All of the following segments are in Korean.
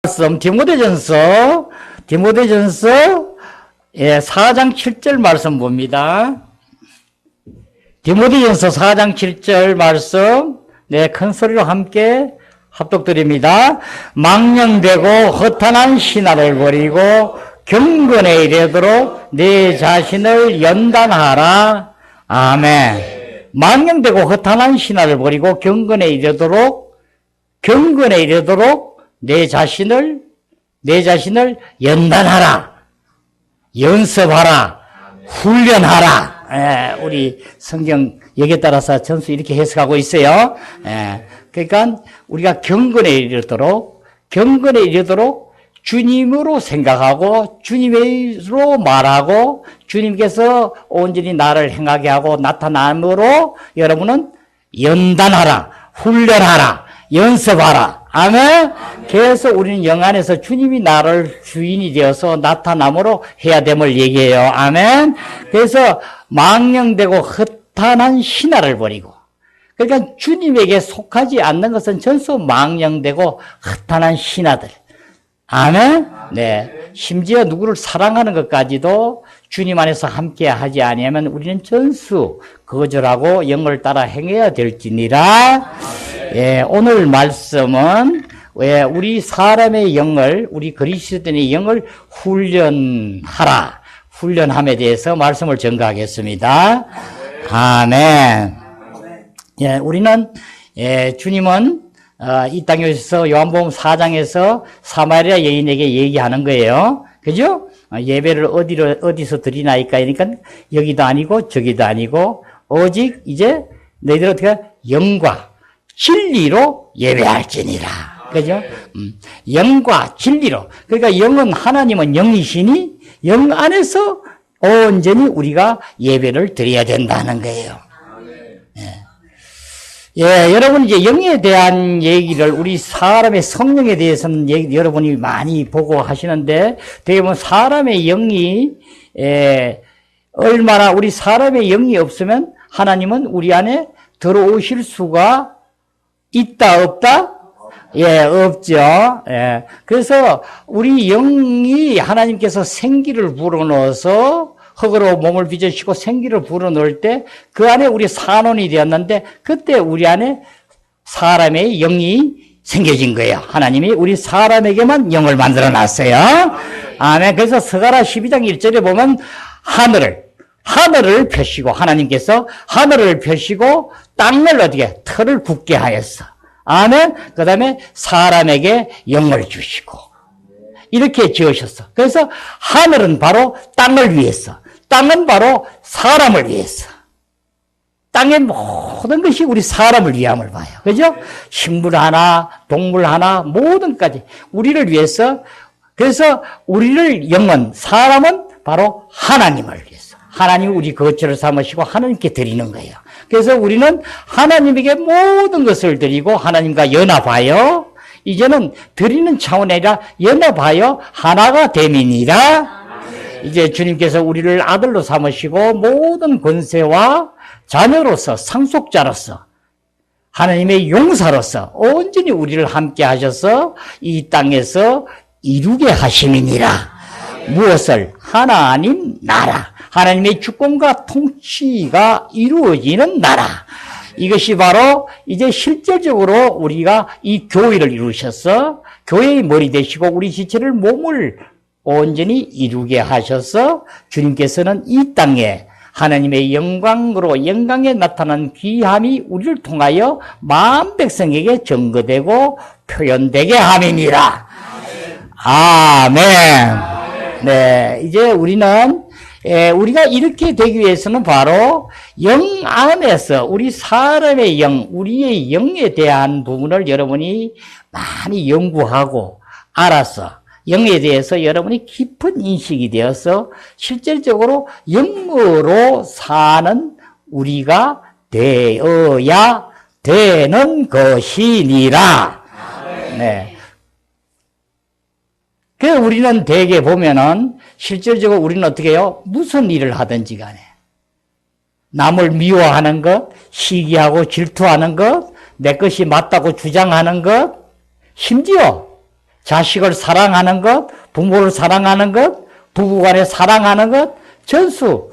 말씀 디모데전서 4장 7절 말씀 봅니다. 디모데전서 4장 7절 말씀 큰 소리로 함께 합독드립니다. 망령되고 허탄한 신화를 버리고 경건에 이르도록 내 자신을 연단하라. 아멘. 망령되고 허탄한 신화를 버리고 경건에 이르도록 내 자신을 연단하라, 연습하라, 훈련하라. 우리 성경 여기에 따라서 전수 이렇게 해석하고 있어요. 그러니까 우리가 경건에 이르도록 주님으로 생각하고 주님으로 말하고 주님께서 온전히 나를 행하게 하고 나타남으로 여러분은 연단하라, 훈련하라, 연습하라. 아멘. 그래서 우리는 영 안에서 주님이 나를 주인이 되어서 나타남으로 해야 됨을 얘기해요. 아멘. 그래서 망령되고 허탄한 신화를 버리고, 그러니까 주님에게 속하지 않는 것은 전부 망령되고 허탄한 신화들. 아멘. 네. 심지어 누구를 사랑하는 것까지도 주님 안에서 함께 하지 아니하면 우리는 전수 거절하고 영을 따라 행해야 될지니라. 오늘 말씀은 우리 사람의 영을, 우리 그리스도인의 영을 훈련함에 대해서 말씀을 전가하겠습니다. 아멘. 우리는 주님은 이 땅에 오셔서 요한복음 4장에서 사마리아 여인에게 얘기하는 거예요. 그죠? 예배를 어디서 드리나이까 하니까 여기도 아니고 저기도 아니고 오직 이제 너희들 어떻게 영과 진리로 예배할지니라. 그죠? 영과 진리로. 그러니까 영은, 하나님은 영이시니 영 안에서 온전히 우리가 예배를 드려야 된다는 거예요. 여러분 이제 영에 대한 얘기를, 우리 사람의 성령에 대해서는 여러분이 많이 보고 하시는데, 되게 보면 사람의 영이, 얼마나 우리 사람의 영이 없으면 하나님은 우리 안에 들어오실 수가 있다, 없다? 없죠. 그래서 우리 영이 하나님께서 생기를 불어넣어서 흙으로 몸을 빚으시고 생기를 불어넣을 때 그 안에 우리 산원이 되었는데, 그때 우리 안에 사람의 영이 생겨진 거예요. 하나님이 우리 사람에게만 영을 만들어 놨어요. 아멘. 그래서 스가랴 12장 1절에 보면 하늘을 펴시고, 하나님께서 하늘을 펴시고 땅을 털을 굳게 하였어. 아멘. 그 다음에 사람에게 영을 주시고 이렇게 지으셨어. 그래서 하늘은 바로 땅을 위해서, 땅은 바로 사람을 위해서. 땅의 모든 것이 우리 사람을 위함을 봐요. 그죠? 식물 하나, 동물 하나, 모든 까지 우리를 위해서. 그래서 영은, 사람은 바로 하나님을 위해서. 하나님이 우리 거처를 삼으시고 하나님께 드리는 거예요. 그래서 우리는 하나님에게 모든 것을 드리고 하나님과 연합하여, 이제는 드리는 차원이 아니라 연합하여 하나가 됨이니라. 이제 주님께서 우리를 아들로 삼으시고 모든 권세와 자녀로서, 상속자로서, 하나님의 용사로서 온전히 우리를 함께 하셔서 이 땅에서 이루게 하심이니라. 무엇을? 하나님 나라, 하나님의 주권과 통치가 이루어지는 나라. 이것이 바로 이제 실질적으로 우리가 이 교회를 이루셔서 교회의 머리 되시고 우리 지체를, 몸을 온전히 이루게 하셔서 주님께서는 이 땅에 하나님의 영광에 나타난 귀함이 우리를 통하여 만 백성에게 증거되고 표현되게 함이니라. 아멘. 네, 이제 우리는 우리가 이렇게 되기 위해서는 바로 영 안에서 우리 사람의 영, 우리의 영에 대한 부분을 여러분이 많이 연구하고 알아서 영에 대해서 여러분이 깊은 인식이 되어서 실질적으로 영으로 사는 우리가 되어야 되는 것이니라. 네. 그래서 우리는 대개 보면은 실질적으로 우리는 어떻게 해요? 무슨 일을 하든지 간에 남을 미워하는 것, 시기하고 질투하는 것, 내 것이 맞다고 주장하는 것, 심지어 자식을 사랑하는 것, 부모를 사랑하는 것, 부부간에 사랑하는 것, 전수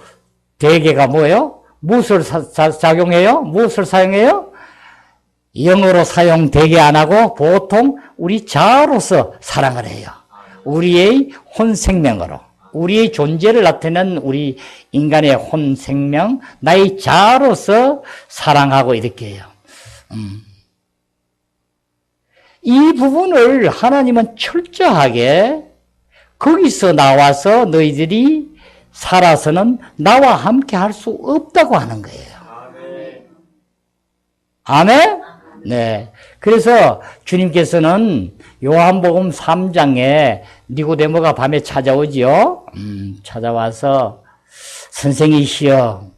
대개가 뭐예요? 무엇을 작용해요? 무엇을 사용해요? 영어로 사용 대개 안 하고 보통 우리 자아로서 사랑을 해요. 우리의 혼생명으로. 우리의 존재를 나타내는 우리 인간의 혼생명, 나의 자아로서 사랑하고 이렇게 해요. 이 부분을 하나님은 철저하게 거기서 나와서 너희들이 살아서는 나와 함께 할 수 없다고 하는 거예요. 아멘? 네. 그래서 주님께서는 요한복음 3장에 니고데모가 밤에 찾아오지요. 찾아와서 선생이시여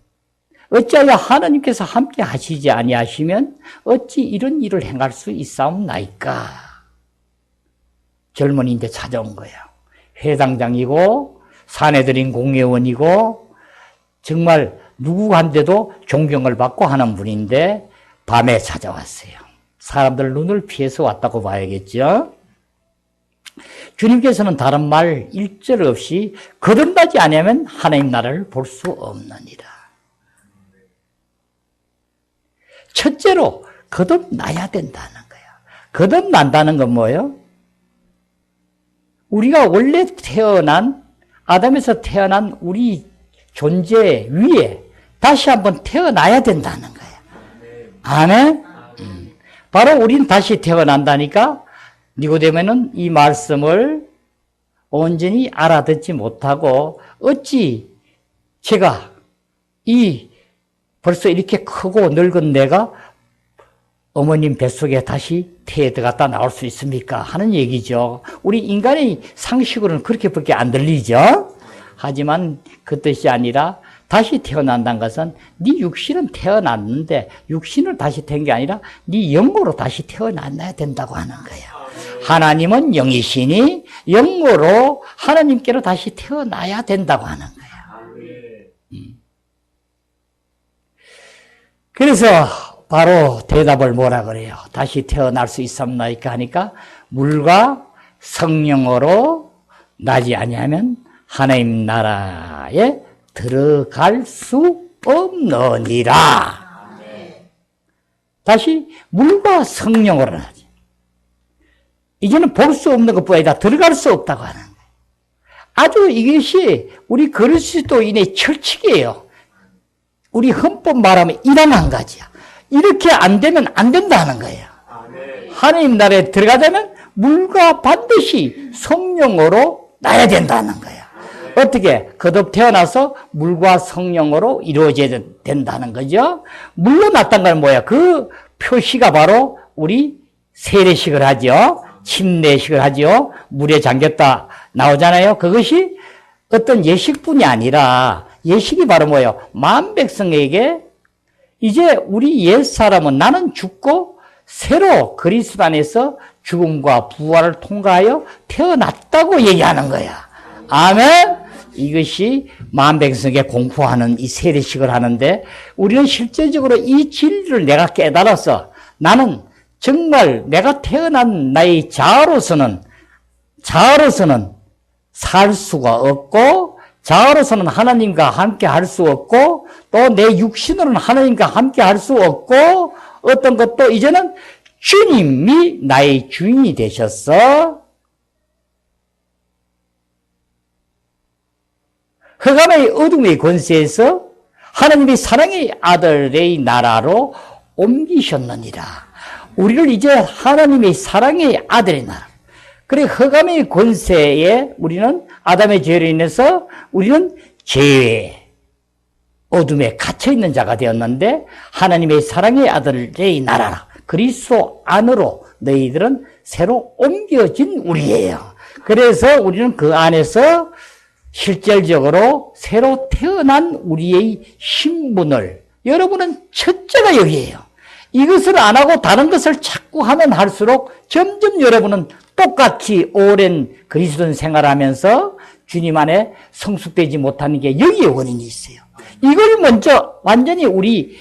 어찌하여 하나님께서 함께 하시지 아니하시면 어찌 이런 일을 행할 수 있사옵나이까. 젊은이인데 찾아온 거예요. 회당장이고 사내들인 공회원이고 정말 누구한테도 존경을 받고 하는 분인데 밤에 찾아왔어요. 사람들 눈을 피해서 왔다고 봐야겠죠. 주님께서는 다른 말 일절 없이 거듭나지 않으면 하나님 나라를 볼 수 없느니라. 첫째로 거듭나야 된다는 거예요. 거듭난다는 건 뭐예요? 우리가 원래 태어난 아담에서 태어난 우리 존재 위에 다시 한번 태어나야 된다는 거예요. 아멘? 바로 우리는 다시 태어난다니까 니고데모는 이 말씀을 온전히 알아듣지 못하고 어찌 제가 벌써 이렇게 크고 늙은 내가 어머님 뱃속에 다시 태에 들어갔다 나올 수 있습니까? 하는 얘기죠. 우리 인간의 상식으로는 그렇게밖에 안 들리죠. 하지만 그 뜻이 아니라 다시 태어난다는 것은 네 육신은 태어났는데 육신을 다시 태어난 게 아니라 네 영으로 다시 태어나야 된다고 하는 거예요. 하나님은 영이시니 영으로 하나님께로 다시 태어나야 된다고 하는 거예요. 그래서 바로 대답을 뭐라 그래요? 다시 태어날 수 있습니까? 하니까 물과 성령으로 나지 아니하면 하나님 나라에 들어갈 수 없느니라. 다시 물과 성령으로 나지. 이제는 볼 수 없는 것뿐 아니라 들어갈 수 없다고 하는 거예요. 아주 이것이 우리 그리스도인의 철칙이에요. 우리 헌법 말하면 이란 한 가지야. 이렇게 안 되면 안 된다는 거예요. 하나님 나라에 들어가자면 물과 반드시 성령으로 나야 된다는 거예요. 어떻게? 거듭 태어나서 물과 성령으로 이루어져야 된다는 거죠. 물로 났다는 건 뭐야? 그 표시가 바로 우리 세례식을 하죠. 침례식을 하죠. 물에 잠겼다 나오잖아요. 그것이 어떤 예식뿐이 아니라 예식이 바로 뭐예요? 만 백성에게 이제 우리 옛사람은 나는 죽고 새로 그리스도 안에서 죽음과 부활을 통과하여 태어났다고 얘기하는 거야. 아멘? 이것이 만 백성에게 공포하는 이 세례식을 하는데 우리는 실제적으로 이 진리를 내가 깨달아서 나는 정말 내가 태어난 나의 자아로서는 살 수가 없고 자아로서는 하나님과 함께 할 수 없고 또 내 육신으로는 하나님과 함께 할 수 없고 어떤 것도 이제는 주님이 나의 주인이 되셨어. 흑암의 어둠의 권세에서 하나님의 사랑의 아들의 나라로 옮기셨느니라. 우리를 이제 하나님의 사랑의 아들의 나라. 그래 흑암의 권세에 우리는 아담의 죄로 인해서 우리는 죄의 어둠에 갇혀있는 자가 되었는데 하나님의 사랑의 아들의 나라라. 그리스도 안으로 너희들은 새로 옮겨진 우리예요. 그래서 우리는 그 안에서 실질적으로 새로 태어난 우리의 신분을 여러분은 첫째가 여기에요. 이것을 안 하고 다른 것을 자꾸 하면 할수록 점점 여러분은 똑같이 오랜 그리스도인 생활하면서 주님 안에 성숙되지 못하는 게 여기에 원인이 있어요. 이걸 먼저 완전히 우리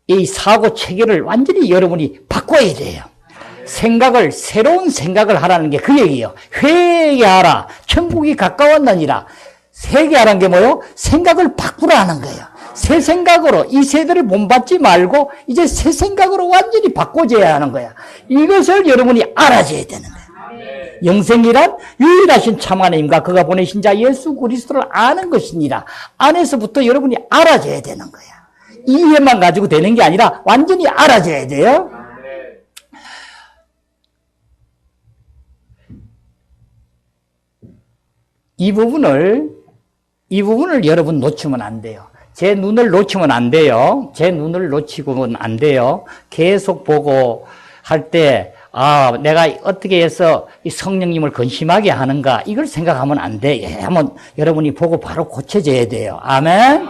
이 사고 체계를 완전히 여러분이 바꿔야 돼요. 새로운 생각을 하라는 게 그 얘기예요. 회개하라. 천국이 가까웠느니라. 회개하라는 게 뭐예요? 생각을 바꾸라는 거예요. 새 생각으로 이 세대를 본받지 말고 이제 새 생각으로 완전히 바꿔줘야 하는 거야. 이것을 여러분이 알아줘야 되는 거야. 영생이란 유일하신 참 하나님과 그가 보내신 자 예수 그리스도를 아는 것이니라. 안에서부터 여러분이 알아줘야 되는 거야. 이해만 가지고 되는 게 아니라 완전히 알아줘야 돼요. 이 부분을 여러분 놓치면 안 돼요. 제 눈을 놓치면 안 돼요. 제 눈을 놓치고는 안 돼요. 계속 보고 할 때, 내가 어떻게 해서 이 성령님을 근심하게 하는가, 이걸 생각하면 안 돼. 한번 여러분이 보고 바로 고쳐져야 돼요. 아멘?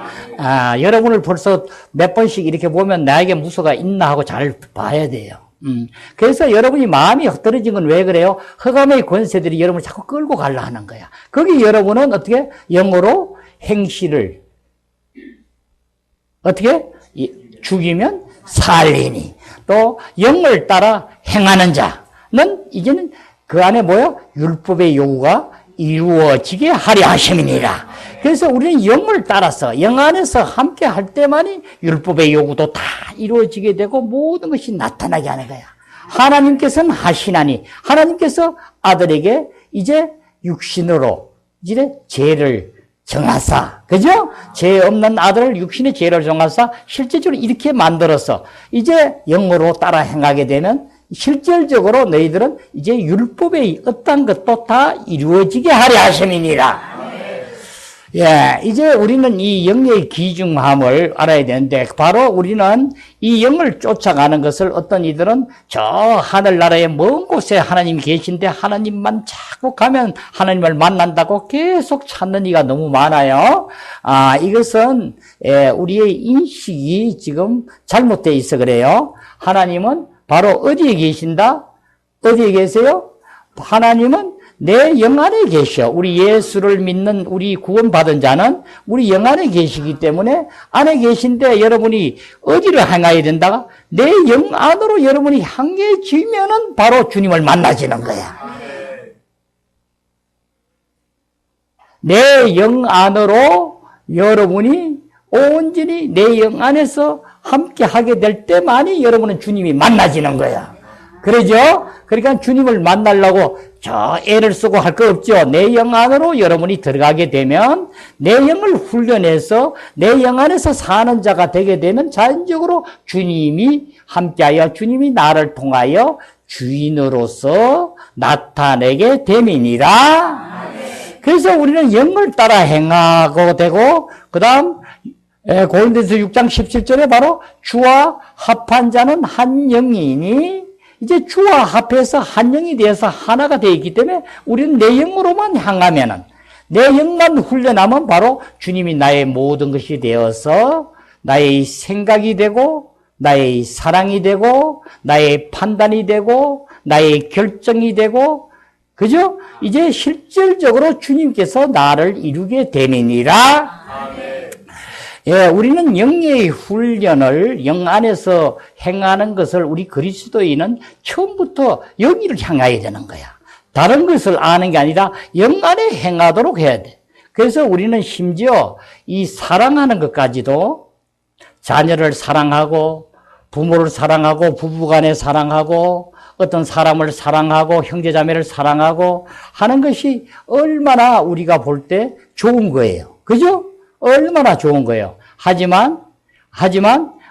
여러분을 벌써 몇 번씩 이렇게 보면 나에게 무서가 있나 하고 잘 봐야 돼요. 그래서 여러분이 마음이 흩어진 건 왜 그래요? 흑암의 권세들이 여러분을 자꾸 끌고 가려 하는 거야. 거기 여러분은 어떻게? 영어로 행실을 어떻게? 죽이면 살리니. 또 영을 따라 행하는 자는 이제는 그 안에 뭐예요? 율법의 요구가 이루어지게 하려 하심이니라. 그래서 우리는 영을 따라서 영 안에서 함께 할 때만이 율법의 요구도 다 이루어지게 되고 모든 것이 나타나게 하는 거야. 하나님께서는 하시나니 하나님께서 아들에게 이제 육신으로 이제 죄를 정하사, 그죠? 죄 없는 아들을 육신의 죄를 정하사 실제적으로 이렇게 만들어서 이제 영으로 따라 행하게 되면 실질적으로 너희들은 이제 율법의 어떤 것도 다 이루어지게 하려 하심이니라. 예, 이제 우리는 이 영의 귀중함을 알아야 되는데, 바로 우리는 이 영을 쫓아가는 것을 어떤 이들은 저 하늘나라의 먼 곳에 하나님이 계신데 하나님만 자꾸 가면 하나님을 만난다고 계속 찾는 이가 너무 많아요. 이것은 우리의 인식이 지금 잘못되어 있어 그래요. 하나님은 바로 어디에 계신다? 어디에 계세요? 하나님은 내 영 안에 계셔. 우리 예수를 믿는 우리 구원받은 자는 우리 영 안에 계시기 때문에 안에 계신데 여러분이 어디로 향해야 된다? 내 영 안으로 여러분이 향해지면은 바로 주님을 만나지는 거야. 내 영 안으로 여러분이 온전히 내 영 안에서 함께 하게 될 때만이 여러분은 주님이 만나지는 거야. 그러죠? 그러니까 주님을 만나려고 저 애를 쓰고 할 거 없죠. 내 영 안으로 여러분이 들어가게 되면 내 영을 훈련해서 내 영 안에서 사는 자가 되게 되면 자연적으로 주님이 함께하여 주님이 나를 통하여 주인으로서 나타내게 됨이니라. 그래서 우리는 영을 따라 행하고 되고, 그 다음 고린도서 6장 17절에 바로 주와 합한 자는 한 영이니, 이제 주와 합해서 한 영이 되어서 하나가 되어 있기 때문에 우리는 내 영으로만 향하면은, 내 영만 훈련하면 바로 주님이 나의 모든 것이 되어서 나의 생각이 되고 나의 사랑이 되고 나의 판단이 되고 나의 결정이 되고, 그죠? 이제 실질적으로 주님께서 나를 이루게 되느니라. 예, 우리는 영의 훈련을 영 안에서 행하는 것을 우리 그리스도인은 처음부터 영을 향해야 되는 거야. 다른 것을 아는 게 아니라 영 안에 행하도록 해야 돼. 그래서 우리는 심지어 이 사랑하는 것까지도 자녀를 사랑하고 부모를 사랑하고 부부간에 사랑하고 어떤 사람을 사랑하고 형제자매를 사랑하고 하는 것이 얼마나 우리가 볼 때 좋은 거예요. 그죠? 얼마나 좋은 거예요. 하지만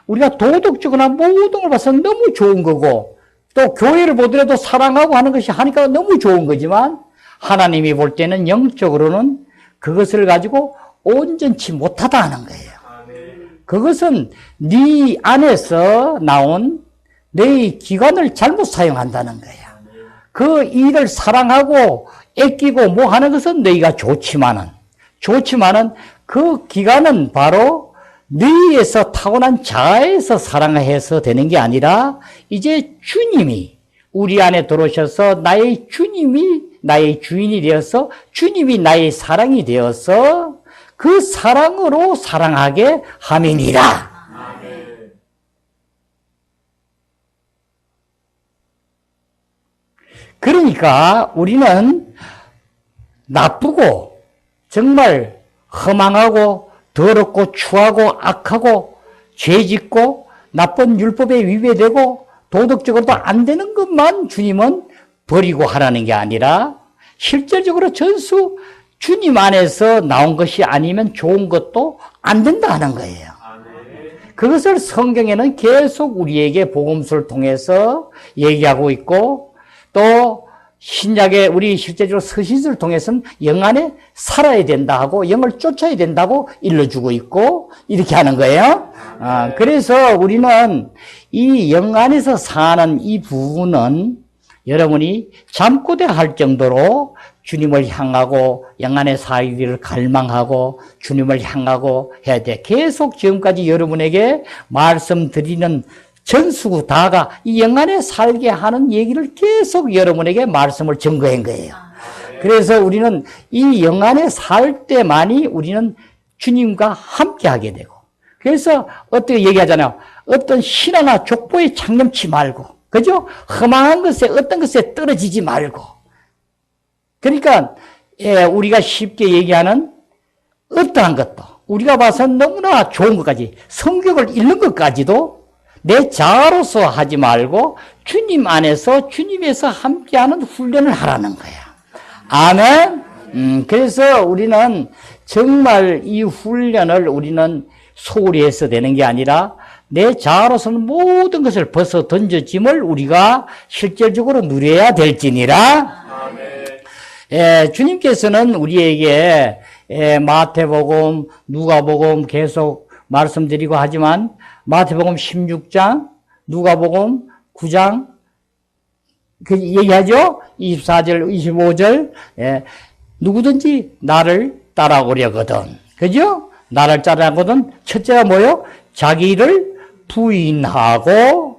우리가 도덕적으로나 모든 걸 봐서 너무 좋은 거고, 또 교회를 보더라도 사랑하고 하는 것이 하니까 너무 좋은 거지만 하나님이 볼 때는 영적으로는 그것을 가지고 온전치 못하다 하는 거예요. 그것은 네 안에서 나온 내 기관을 잘못 사용한다는 거야. 그 일을 사랑하고 애끼고 뭐 하는 것은 너희가 좋지만은 그 기간은 바로 너희에서 타고난 자아에서 사랑해서 되는 게 아니라 이제 주님이 우리 안에 들어오셔서 나의 주님이 나의 주인이 되어서 주님이 나의 사랑이 되어서 그 사랑으로 사랑하게 함이니라. 그러니까 우리는 나쁘고 정말 허망하고 더럽고 추하고 악하고 죄짓고 나쁜 율법에 위배되고 도덕적으로도 안 되는 것만 주님은 버리고 하라는 게 아니라 실질적으로 전수 주님 안에서 나온 것이 아니면 좋은 것도 안 된다 하는 거예요. 그것을 성경에는 계속 우리에게 복음서를 통해서 얘기하고 있고, 또 신약에 우리 실제적으로 서신서를 통해서는 영 안에 살아야 된다 하고 영을 쫓아야 된다고 일러주고 있고 이렇게 하는 거예요. 그래서 우리는 이 영 안에서 사는 이 부분은 여러분이 잠꼬대 할 정도로 주님을 향하고 영 안에 살기를 갈망하고 주님을 향하고 해야 돼. 계속 지금까지 여러분에게 말씀드리는 전수구 다가 이 영 안에 살게 하는 얘기를 계속 여러분에게 말씀을 증거한 거예요. 그래서 우리는 이 영 안에 살 때만이 우리는 주님과 함께 하게 되고, 그래서 어떻게 얘기하잖아요. 어떤 신화나 족보에 창념치 말고, 그죠? 험한 것에 어떤 것에 떨어지지 말고. 그러니까 우리가 쉽게 얘기하는 어떠한 것도 우리가 봐서는 너무나 좋은 것까지, 성경을 읽는 것까지도 내 자아로서 하지 말고 주님 안에서 주님에서 함께하는 훈련을 하라는 거야. 아멘. 그래서 우리는 정말 이 훈련을 우리는 소홀히 해서 되는 게 아니라 내 자아로서는 모든 것을 벗어 던져짐을 우리가 실질적으로 누려야 될지니라. 주님께서는 우리에게 마태복음, 누가복음 계속 말씀드리고 하지만 마태복음 16장, 누가복음 9장 그 얘기하죠. 24절, 25절. 누구든지 나를 따라오려거든, 그죠? 나를 따라오거든. 첫째가 뭐요? 자기를 부인하고,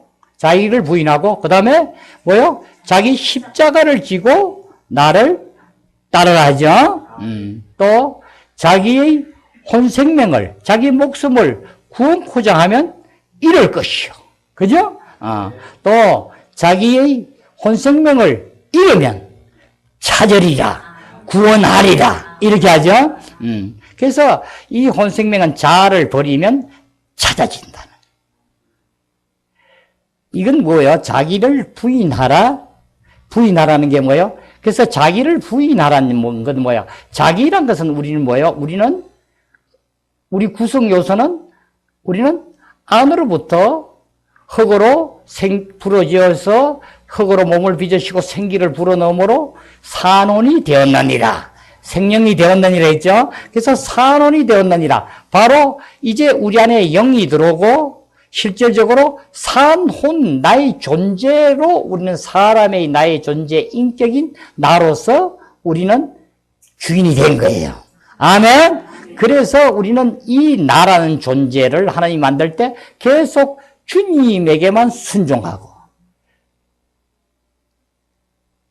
그 다음에 뭐요? 자기 십자가를 지고 나를 따르라 하죠. 또 자기의 혼생명을, 자기 목숨을 구원코자 하면 잃을 것이요, 그죠? 또 자기의 혼생명을 잃으면 찾으리라, 구원하리라, 이렇게 하죠. 그래서 이 혼생명은 자아를 버리면 찾아진다는. 이건 뭐예요? 자기를 부인하라는 게 뭐예요? 그래서 자기를 부인하라는 건 뭐야? 자기란 것은 우리는 뭐예요? 우리 구성 요소는 우리는 안으로부터 흙으로 부러져서 흙으로 몸을 빚으시고 생기를 불어넣음으로 산혼이 되었느니라. 생명이 되었느니라 했죠? 그래서 산혼이 되었느니라. 바로 이제 우리 안에 영이 들어오고 실질적으로 산혼, 나의 존재로 우리는 사람의 나의 존재, 인격인 나로서 우리는 주인이 된 거예요. 아멘. 그래서 우리는 이 나라는 존재를 하나님 만들 때 계속 주님에게만 순종하고,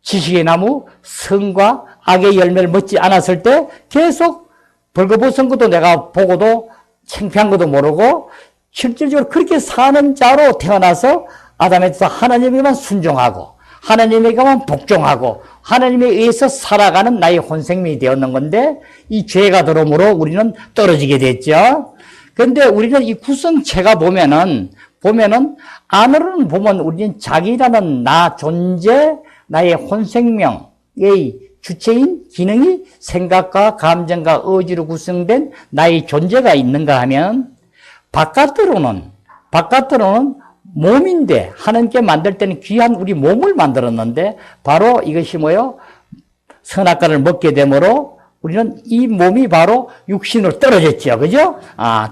지식의 나무 선과 악의 열매를 맺지 않았을 때 계속 벌거벗은 것도 내가 보고도 창피한 것도 모르고 실질적으로 그렇게 사는 자로 태어나서 아담에서 하나님에게만 순종하고 하나님에게만 복종하고 하나님에 의해서 살아가는 나의 혼생명이 되었는 건데, 이 죄가 들어오므로 우리는 떨어지게 됐죠. 그런데 우리는 이 구성체가 보면은 안으로는 보면 우리는 자기라는 나 존재, 나의 혼생명의 주체인 기능이 생각과 감정과 의지로 구성된 나의 존재가 있는가 하면, 바깥으로는 몸인데, 하나님께 만들 때는 귀한 우리 몸을 만들었는데, 바로 이것이 뭐예요? 선악과를 먹게 되므로 우리는 이 몸이 바로 육신으로 떨어졌죠. 그죠?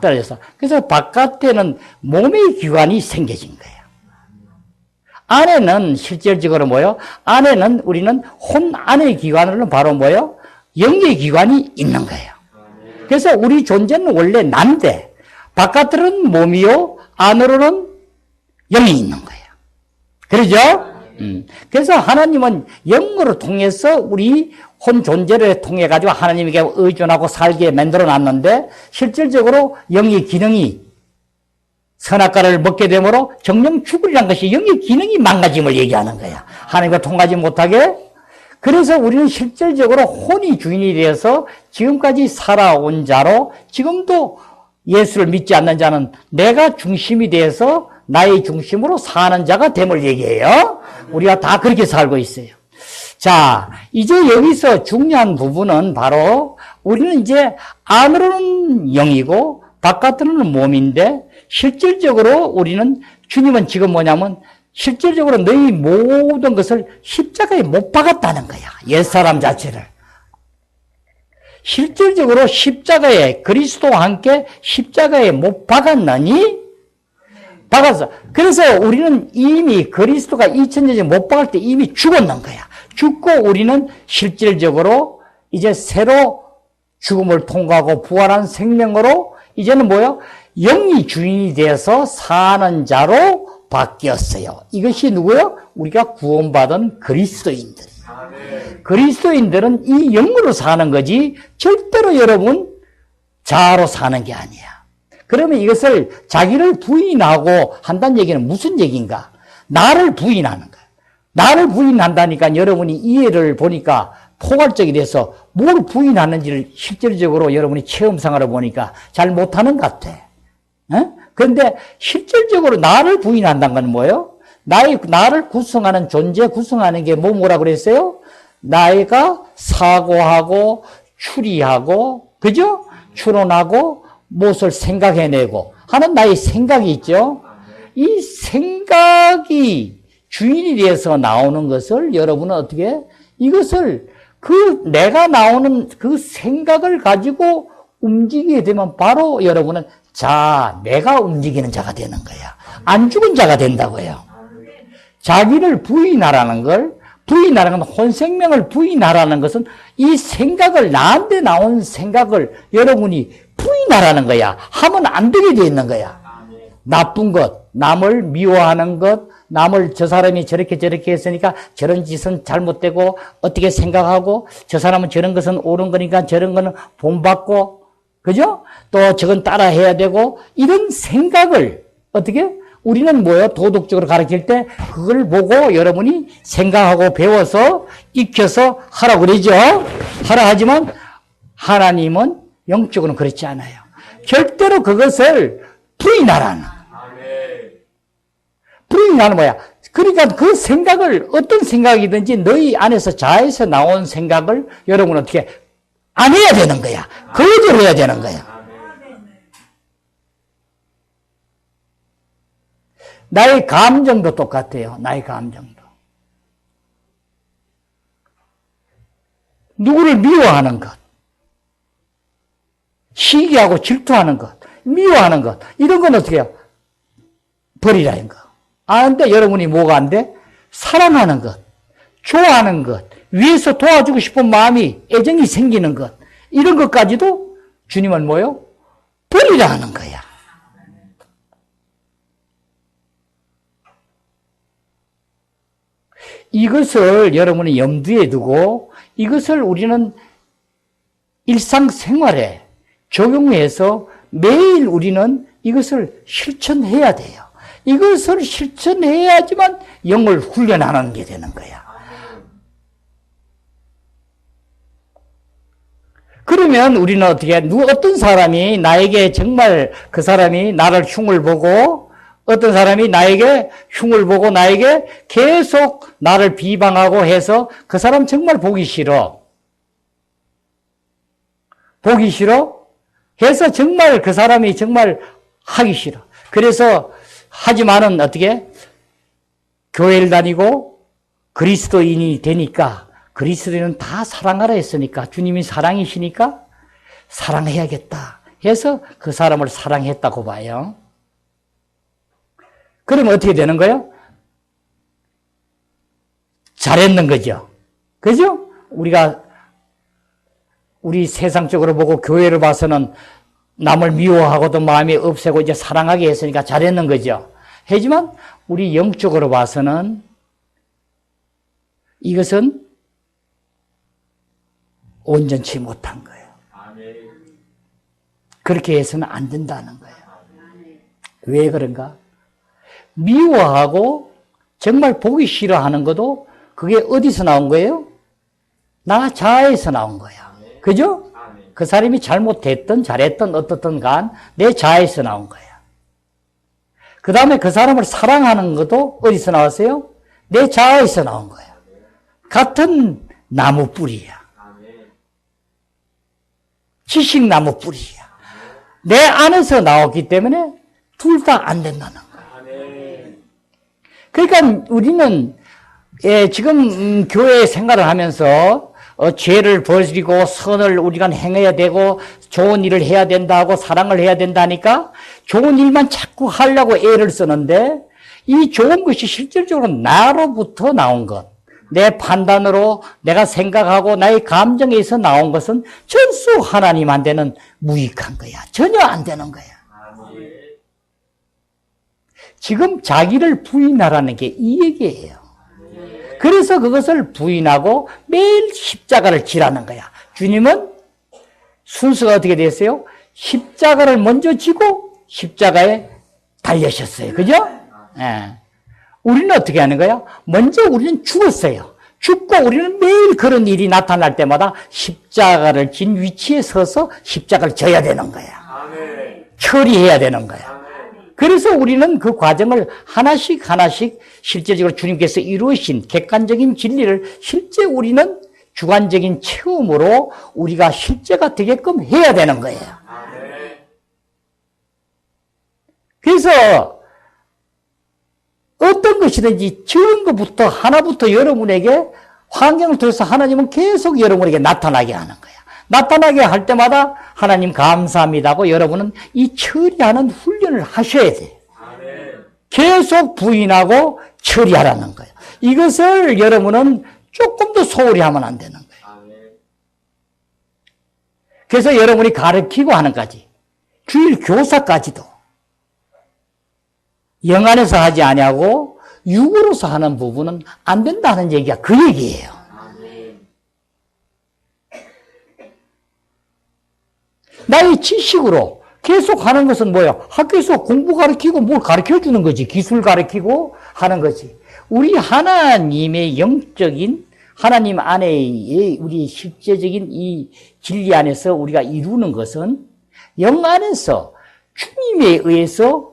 떨어졌어. 그래서 바깥에는 몸의 기관이 생겨진 거예요. 안에는 실질적으로 뭐예요? 안에는 우리는 혼 안의 기관으로는 바로 뭐예요? 영의 기관이 있는 거예요. 그래서 우리 존재는 원래 난데, 바깥으로는 몸이요, 안으로는 영이 있는 거예요. 그러죠? 그래서 하나님은 영으로 통해서 우리 혼 존재를 통해 가지고 하나님에게 의존하고 살게 만들어 놨는데, 실질적으로 영의 기능이 선악과를 먹게 되므로 정령 죽으리란 것이 영의 기능이 망가짐을 얘기하는 거야. 하나님과 통하지 못하게. 그래서 우리는 실질적으로 혼이 주인이 되어서 지금까지 살아온 자로 지금도 예수를 믿지 않는 자는 내가 중심이 되어서 나의 중심으로 사는 자가 됨을 얘기해요. 우리가 다 그렇게 살고 있어요. 자, 이제 여기서 중요한 부분은 바로 우리는 이제 안으로는 영이고 바깥으로는 몸인데 실질적으로 우리는 주님은 지금 뭐냐면 실질적으로 너희 모든 것을 십자가에 못 박았다는 거야. 옛사람 자체를. 실질적으로 십자가에 그리스도와 함께 십자가에 못 박았느니 박았어. 그래서 우리는 이미 그리스도가 2000년 전에 못 박을 때 이미 죽었는 거야. 죽고 우리는 실질적으로 이제 새로 죽음을 통과하고 부활한 생명으로 이제는 뭐요? 영이 주인이 되어서 사는 자로 바뀌었어요. 이것이 누구요? 우리가 구원받은 그리스도인들. 그리스도인들은 이 영으로 사는 거지 절대로 여러분 자아로 사는 게 아니야. 그러면 이것을 자기를 부인하고 한다는 얘기는 무슨 얘기인가? 나를 부인하는 거야. 나를 부인한다니까 여러분이 이해를 보니까 포괄적이 돼서 뭘 부인하는지를 실질적으로 여러분이 체험상으로 보니까 잘 못하는 것 같아. 그런데 실질적으로 나를 부인한다는 건 뭐예요? 나를 구성하는 존재 구성하는 게 뭐라 그랬어요? 나이가 사고하고 추리하고 그죠? 추론하고 무엇을 생각해내고 하는 나의 생각이 있죠. 이 생각이 주인이 돼서 나오는 것을 여러분은 어떻게 이것을 내가 나오는 그 생각을 가지고 움직이게 되면 바로 여러분은 내가 움직이는 자가 되는 거야. 안 죽은 자가 된다고요. 자기를 부인하라는 건 혼생명을 부인하라는 것은 이 생각을 나한테 나온 생각을 여러분이 부인하라는 거야. 하면 안 되게 돼 있는 거야. 나쁜 것, 남을 미워하는 것, 남을 저 사람이 저렇게 했으니까 저런 짓은 잘못되고 어떻게 생각하고 저 사람은 저런 것은 옳은 거니까 저런 거는 본받고 그죠? 또 저건 따라해야 되고 이런 생각을 어떻게? 우리는 뭐예요? 도덕적으로 가르칠 때 그걸 보고 여러분이 생각하고 배워서 익혀서 하라고 그러죠. 하라 하지만 하나님은 영적으로는 그렇지 않아요. 절대로 그것을 부인하라는 부인하는 뭐야? 그러니까 그 생각을 어떤 생각이든지 너희 안에서 자에서 나온 생각을 여러분은 어떻게 안 해야 되는 거야. 거절해야 되는 거야. 나의 감정도 똑같아요. 나의 감정도. 누구를 미워하는 것, 시기하고 질투하는 것, 미워하는 것, 이런 건 어떻게 해요? 버리라는 거. 근데 여러분이 뭐가 안 돼? 사랑하는 것, 좋아하는 것, 위해서 도와주고 싶은 마음이, 애정이 생기는 것, 이런 것까지도 주님은 뭐요? 버리라 하는 거야. 이것을 여러분이 염두에 두고 이것을 우리는 일상생활에 적용해서 매일 우리는 이것을 실천해야 돼요. 이것을 실천해야지만 영을 훈련하는 게 되는 거야. 그러면 우리는 어떻게 어떤 사람이 나에게 정말 그 사람이 나를 흉을 보고 어떤 사람이 나에게 흉을 보고 나에게 계속 나를 비방하고 해서 그 사람 정말 보기 싫어. 보기 싫어? 해서 정말 그 사람이 정말 하기 싫어. 그래서 하지만은 어떻게? 교회를 다니고 그리스도인이 되니까 그리스도인은 다 사랑하라 했으니까 주님이 사랑이시니까 사랑해야겠다 해서 그 사람을 사랑했다고 봐요. 그러면 어떻게 되는 거예요? 잘했는 거죠. 그죠? 우리 세상적으로 보고 교회를 봐서는 남을 미워하고도 마음이 없애고 이제 사랑하게 했으니까 잘했는 거죠. 하지만 우리 영적으로 봐서는 이것은 온전치 못한 거예요. 그렇게 해서는 안 된다는 거예요. 왜 그런가? 미워하고 정말 보기 싫어하는 것도 그게 어디서 나온 거예요? 나 자아에서 나온 거야. 그죠? 그 사람이 잘못했든 잘했든 어떻든 간 내 자아에서 나온 거야. 그 다음에 그 사람을 사랑하는 것도 어디서 나왔어요? 내 자아에서 나온 거야. 같은 나무 뿌리야. 지식나무 뿌리야. 내 안에서 나왔기 때문에 둘 다 안 된다는 거야. 그러니까 우리는 지금 교회 생활을 하면서 죄를 버리고 선을 우리가 행해야 되고 좋은 일을 해야 된다고 사랑을 해야 된다니까 좋은 일만 자꾸 하려고 애를 쓰는데 이 좋은 것이 실질적으로 나로부터 나온 것, 내 판단으로 내가 생각하고 나의 감정에서 나온 것은 전수 하나님한테는 무익한 거야. 전혀 안 되는 거야. 지금 자기를 부인하라는 게 이 얘기예요. 그래서 그것을 부인하고 매일 십자가를 지라는 거야. 주님은 순서가 어떻게 됐어요? 십자가를 먼저 지고 십자가에 달려셨어요. 그죠? 예. 우리는 어떻게 하는 거야? 먼저 우리는 죽었어요. 죽고 우리는 매일 그런 일이 나타날 때마다 십자가를 진 위치에 서서 십자가를 져야 되는 거야. 처리해야 되는 거야. 그래서 우리는 그 과정을 하나씩 하나씩 실제적으로 주님께서 이루신 객관적인 진리를 실제 우리는 주관적인 체험으로 우리가 실제가 되게끔 해야 되는 거예요. 그래서 어떤 것이든지 적은 것부터 하나부터 여러분에게 환경을 통해서 하나님은 계속 여러분에게 나타나게 하는 거야. 나타나게 할 때마다 하나님 감사합니다고 여러분은 이 처리하는 훈련을 하셔야 돼요. 계속 부인하고 처리하라는 거예요. 이것을 여러분은 조금도 소홀히 하면 안 되는 거예요. 그래서 여러분이 가르치고 하는 까지 주일 교사까지도 영 안에서 하지 아니하고 육으로서 하는 부분은 안 된다는 얘기가 그 얘기예요. 나의 지식으로 계속 하는 것은 뭐예요? 학교에서 공부 가르치고 뭘 가르쳐 주는 거지. 기술 가르치고 하는 거지. 우리 하나님의 영적인 하나님 안에의 우리 실제적인 이 진리 안에서 우리가 이루는 것은 영 안에서 주님에 의해서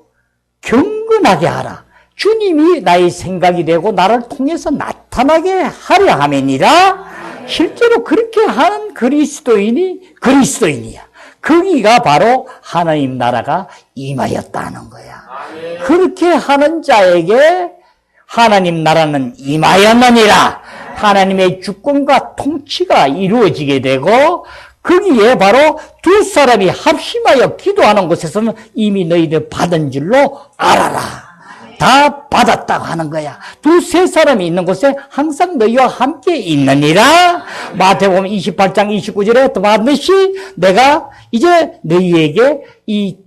경건하게 하라. 주님이 나의 생각이 되고 나를 통해서 나타나게 하려 함이니라. 실제로 그렇게 하는 그리스도인이 그리스도인이야. 거기가 바로 하나님 나라가 임하였다는 거야. 그렇게 하는 자에게 하나님 나라는 임하였느니라. 하나님의 주권과 통치가 이루어지게 되고 거기에 바로 두 사람이 합심하여 기도하는 곳에서는 이미 너희들 받은 줄로 알아라. 다 받았다고 하는 거야. 두세 사람이 있는 곳에 항상 너희와 함께 있느니라. 마태복음 28장 29절에 또 반드시 내가 이제 너희에게 이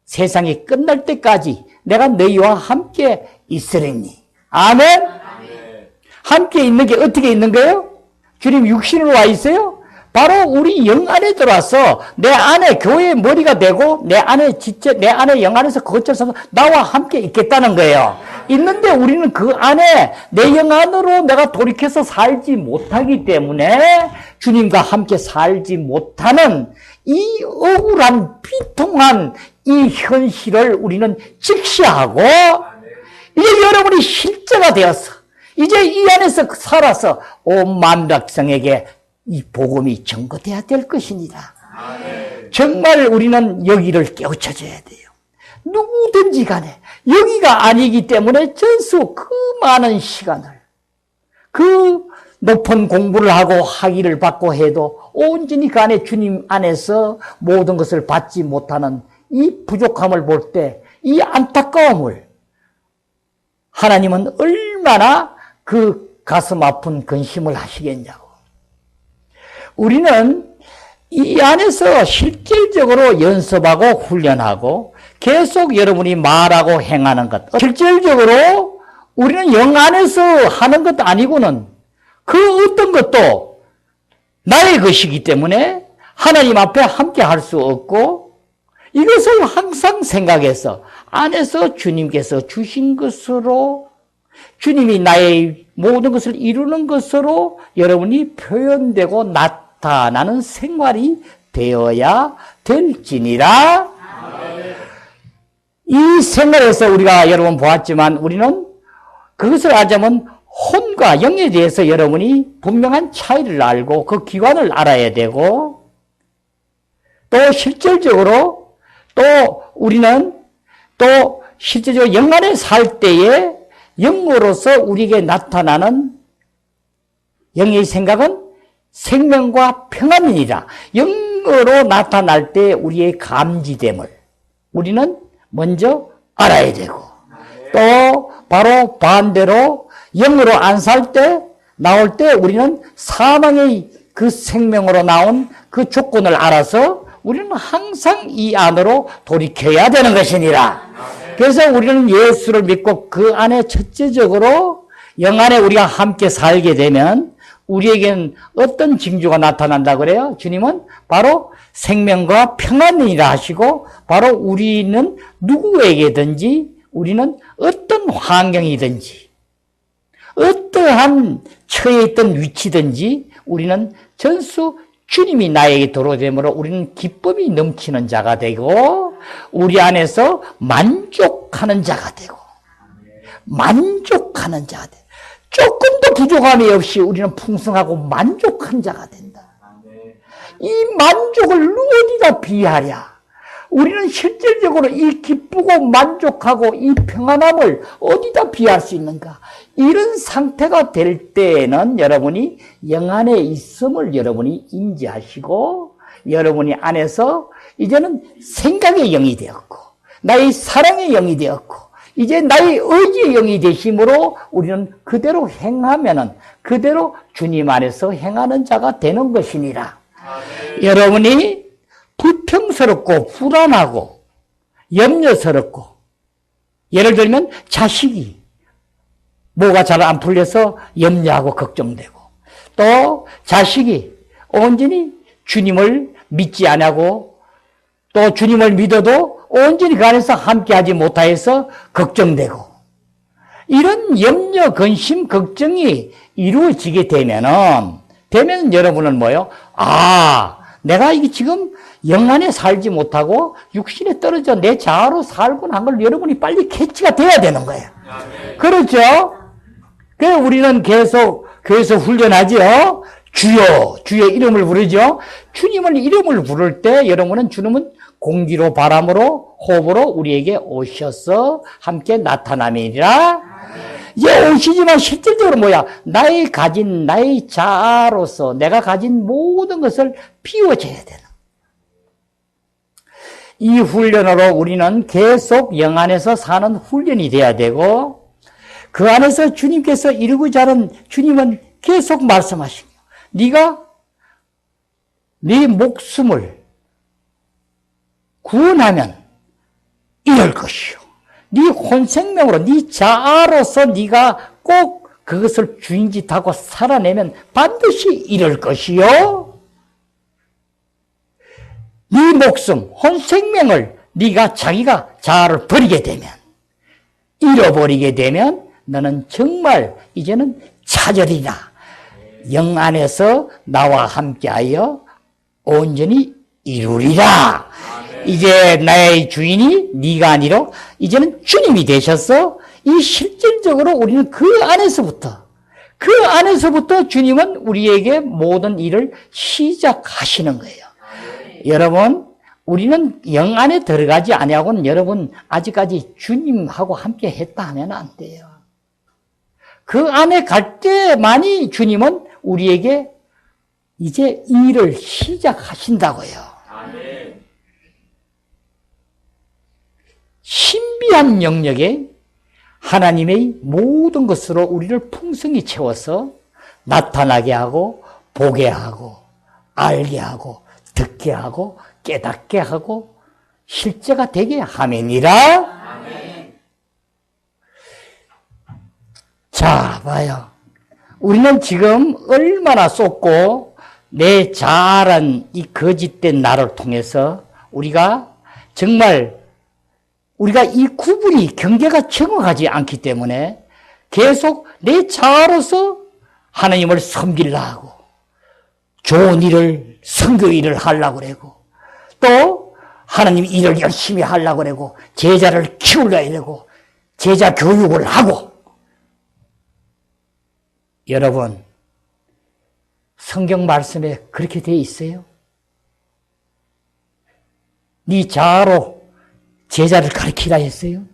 세상이 끝날 때까지 내가 너희와 함께 있으리니. 아멘. 함께 있는 게 어떻게 있는 거예요? 주님 육신으로 와 있어요? 바로 우리 영 안에 들어와서 내 안에 교회의 머리가 되고 내 안에 지체, 내 안에 영 안에서 거쳐서 나와 함께 있겠다는 거예요. 있는데 우리는 그 안에 내 영 안으로 내가 돌이켜서 살지 못하기 때문에 주님과 함께 살지 못하는 이 억울한 비통한 이 현실을 우리는 직시하고 이제 여러분이 실제가 되어서 이제 이 안에서 살아서 온 만백성에게 이 복음이 전거돼야 될 것이니라. 정말 우리는 여기를 깨우쳐줘야 돼요. 누구든지 간에 여기가 아니기 때문에 전수 그 많은 시간을 그 높은 공부를 하고 학위를 받고 해도 온전히 그 안에 주님 안에서 모든 것을 받지 못하는 이 부족함을 볼 때 이 안타까움을 하나님은 얼마나 그 가슴 아픈 근심을 하시겠냐고. 우리는 이 안에서 실질적으로 연습하고 훈련하고 계속 여러분이 말하고 행하는 것. 실질적으로 우리는 영 안에서 하는 것도 아니고는 그 어떤 것도 나의 것이기 때문에 하나님 앞에 함께 할 수 없고 이것을 항상 생각해서 안에서 주님께서 주신 것으로 주님이 나의 모든 것을 이루는 것으로 여러분이 표현되고 나타나는 생활이 되어야 될지니라. 이 생활에서 우리가 여러분 보았지만 우리는 그것을 알자면 혼과 영에 대해서 여러분이 분명한 차이를 알고 그 기관을 알아야 되고 또 실질적으로 또 우리는 또 실제적으로 영 안에 살 때에 영으로서 우리에게 나타나는 영의 생각은 생명과 평안이니라. 영으로 나타날 때 우리의 감지됨을 우리는 먼저 알아야 되고 또 바로 반대로 영으로 안 살 때 나올 때 우리는 사망의 그 생명으로 나온 그 조건을 알아서 우리는 항상 이 안으로 돌이켜야 되는 것이니라. 그래서 우리는 예수를 믿고 그 안에 첫째적으로 영 안에 우리가 함께 살게 되면 우리에게는 어떤 징조가 나타난다 그래요? 주님은 바로 생명과 평안이라 하시고 바로 우리는 누구에게든지 우리는 어떤 환경이든지 어떠한 처해 있던 위치든지 우리는 전수 주님이 나에게 도로되므로 우리는 기쁨이 넘치는 자가 되고 우리 안에서 만족하는 자가 되고 만족하는 자가 되고 조금도 부족함이 없이 우리는 풍성하고 만족한 자가 된다. 이 만족을 어디다 비하랴? 우리는 실질적으로 이 기쁘고 만족하고 이 평안함을 어디다 비할 수 있는가? 이런 상태가 될 때에는 여러분이 영 안에 있음을 여러분이 인지하시고 여러분이 안에서 이제는 생각의 영이 되었고 나의 사랑의 영이 되었고 이제 나의 의지의 영이 되심으로 우리는 그대로 행하면은 그대로 주님 안에서 행하는 자가 되는 것이니라. 여러분이 불평스럽고 불안하고 염려스럽고 예를 들면 자식이 뭐가 잘 안 풀려서 염려하고 걱정되고 또 자식이 온전히 주님을 믿지 않고 또 주님을 믿어도 온전히 그 안에서 함께하지 못하여서 걱정되고 이런 염려, 근심, 걱정이 이루어지게 되면 여러분은 뭐요? 내가 이게 지금 영 안에 살지 못하고 육신에 떨어져 내 자아로 살곤 한 걸 여러분이 빨리 캐치가 돼야 되는 거예요. 그렇죠? 그래서 우리는 계속 교회에서 훈련하죠. 주여, 주의 이름을 부르죠. 주님을 이름을 부를 때 여러분은 주님은 공기로 바람으로 호흡으로 우리에게 오셔서 함께 나타남이니라. 이제 오시지만 실질적으로 뭐야? 나의 자아로서 내가 가진 모든 것을 비워줘야 되는. 이 훈련으로 우리는 계속 영 안에서 사는 훈련이 돼야 되고 그 안에서 주님께서 이루고자 하는 주님은 계속 말씀하시고 네가 네 목숨을 구원하면 이럴 것이요. 네 혼생명으로 네 자아로서 네가 꼭 그것을 주인짓하고 살아내면 반드시 이럴 것이요. 네 목숨, 혼생명을 네가 자기가 자아를 버리게 되면 잃어버리게 되면 너는 정말 이제는 차절이다. 영 안에서 나와 함께하여 온전히 이루리라. 이제 나의 주인이 네가 아니라 이제는 주님이 되셔서 이 실질적으로 우리는 그 안에서부터 주님은 우리에게 모든 일을 시작하시는 거예요. 여러분 우리는 영 안에 들어가지 아니하고는 여러분 아직까지 주님하고 함께 했다 하면 안 돼요. 그 안에 갈 때만이 주님은 우리에게 이제 일을 시작하신다고요. 아멘. 신비한 영역에 하나님의 모든 것으로 우리를 풍성히 채워서 나타나게 하고 보게 하고 알게 하고 듣게 하고 깨닫게 하고 실제가 되게 하매니라. 아멘. 자, 봐요. 우리는 지금 얼마나 쏟고 내 자아란 이 거짓된 나를 통해서 우리가 정말 우리가 이 구분이 경계가 정확하지 않기 때문에 계속 내 자아로서 하나님을 섬기려 하고 좋은 일을 선교 일을 하려고 그러고 또 하나님 일을 열심히 하려고 그러고 제자를 키우려고 그러고 제자 교육을 하고 여러분 성경 말씀에 그렇게 되어 있어요? 네 자아로 제자를 가르치라 했어요?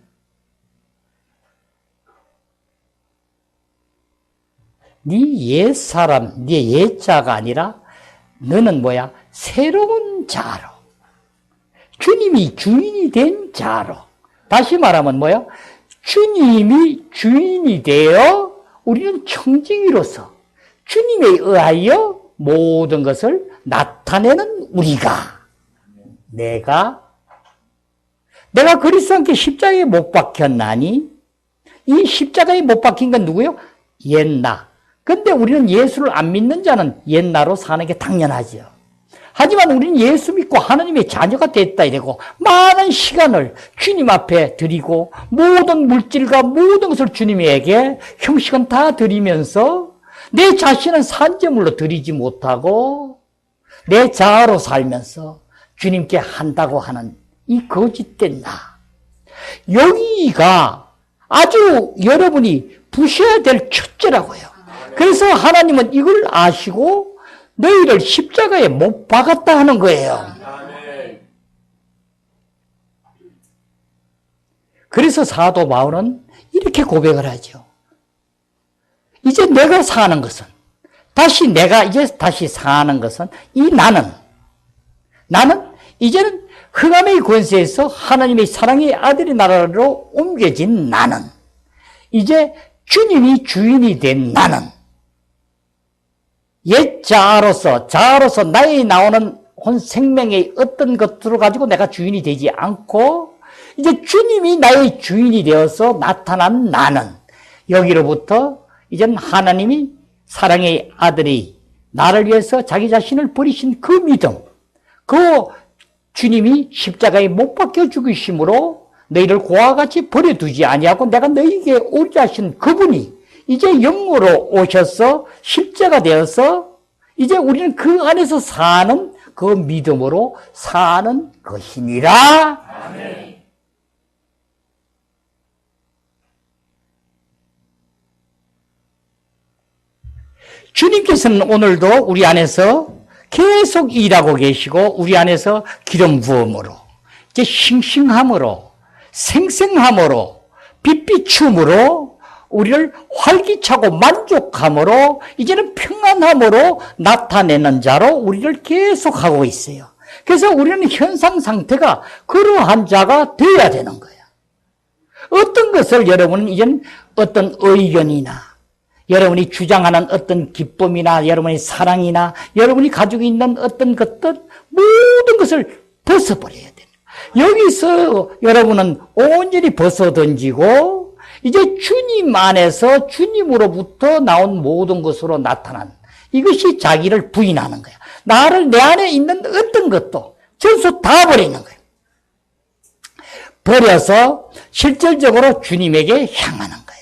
네 옛사람, 네 옛자가 아니라 너는 뭐야? 새로운 자로. 주님이 주인이 된 자로. 다시 말하면 뭐야? 주님이 주인이 되어 우리는 청지기로서 주님에 의하여 모든 것을 나타내는 우리가 내가 그리스도 함께 십자가에 못 박혔나니 이 십자가에 못 박힌 건 누구요? 옛나. 근데 우리는 예수를 안 믿는 자는 옛나로 사는 게 당연하죠. 하지만 우리는 예수 믿고 하나님의 자녀가 됐다 이러고 많은 시간을 주님 앞에 드리고 모든 물질과 모든 것을 주님에게 형식은 다 드리면서 내 자신은 산재물로 드리지 못하고 내 자아로 살면서 주님께 한다고 하는 이 거짓된 나. 여기가 아주 여러분이 부셔야 될 첫째라고요. 그래서 하나님은 이걸 아시고 너희를 십자가에 못 박았다 하는 거예요. 그래서 사도 바울은 이렇게 고백을 하죠. 이제 내가 사는 것은 다시 사는 것은 이 나는 이제는 흑암의 권세에서 하나님의 사랑의 아들의 나라로 옮겨진 나는 이제 주님이 주인이 된 나는 옛 자아로서 나의 나오는 혼 생명의 어떤 것들을 가지고 내가 주인이 되지 않고 이제 주님이 나의 주인이 되어서 나타난 나는 여기로부터 이젠 하나님이 사랑의 아들이 나를 위해서 자기 자신을 버리신 그 믿음, 그 주님이 십자가에 못 박혀 죽으심으로 너희를 고와 같이 버려두지 아니하고 내가 너희에게 오리라 하신 그분이 이제 영으로 오셔서 십자가 되어서 이제 우리는 그 안에서 사는 그 믿음으로 사는 것이니라. 아멘. 주님께서는 오늘도 우리 안에서 계속 일하고 계시고 우리 안에서 기름 부음으로 이제 싱싱함으로 생생함으로 빛비춤으로 우리를 활기차고 만족함으로 이제는 평안함으로 나타내는 자로 우리를 계속 하고 있어요. 그래서 우리는 현상 상태가 그러한 자가 되어야 되는 거예요. 어떤 것을 여러분은 이제는 어떤 의견이나 여러분이 주장하는 어떤 기쁨이나 여러분의 사랑이나 여러분이 가지고 있는 어떤 것들 모든 것을 벗어버려야 돼요. 여기서 여러분은 온전히 벗어던지고 이제 주님 안에서 주님으로부터 나온 모든 것으로 나타난 이것이 자기를 부인하는 거야. 나를 내 안에 있는 어떤 것도 전부 다 버리는 거예요. 버려서 실질적으로 주님에게 향하는 거야.